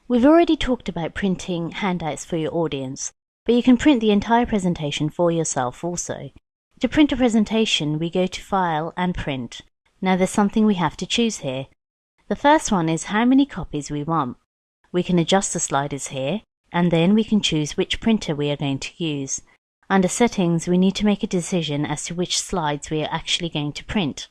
We've already talked about printing handouts for your audience, but you can print the entire presentation for yourself also. To print a presentation, we go to File and Print. Now there's something we have to choose here. The first one is how many copies we want. We can adjust the sliders here, and then we can choose which printer we are going to use. Under Settings, we need to make a decision as to which slides we are actually going to print.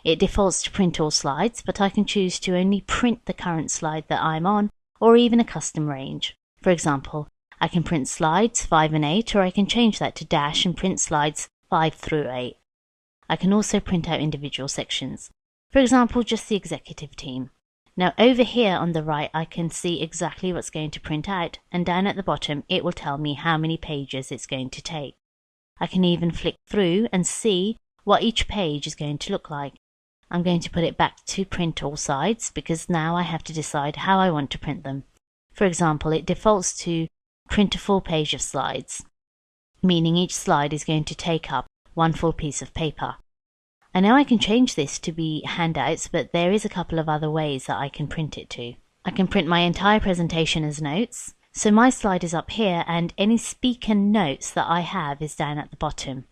It defaults to print all slides, but I can choose to only print the current slide that I'm on, or even a custom range. For example, I can print slides 5 and 8, or I can change that to dash and print slides 5 through 8. I can also print out individual sections. For example, just the executive team. Now over here on the right, I can see exactly what's going to print out, and down at the bottom it will tell me how many pages it's going to take. I can even flick through and see what each page is going to look like. I'm going to put it back to print all sides because now I have to decide how I want to print them. For example, it defaults to print a full page of slides, meaning each slide is going to take up one full piece of paper. I know I can change this to be handouts, but there is a couple of other ways that I can print it to. I can print my entire presentation as notes, so my slide is up here and any speaker notes that I have is down at the bottom.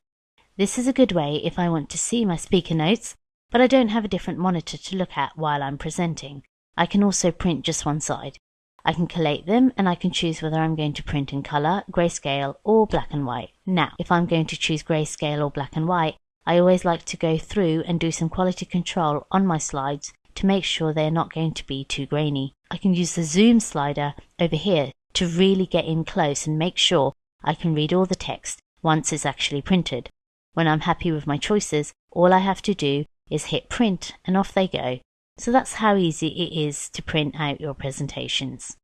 This is a good way if I want to see my speaker notes, but I don't have a different monitor to look at while I'm presenting. I can also print just one side. I can collate them and I can choose whether I'm going to print in color, grayscale or black and white. Now, if I'm going to choose grayscale or black and white, I always like to go through and do some quality control on my slides to make sure they're not going to be too grainy. I can use the zoom slider over here to really get in close and make sure I can read all the text once it's actually printed. When I'm happy with my choices, all I have to do is hit print and off they go. So that's how easy it is to print out your presentations.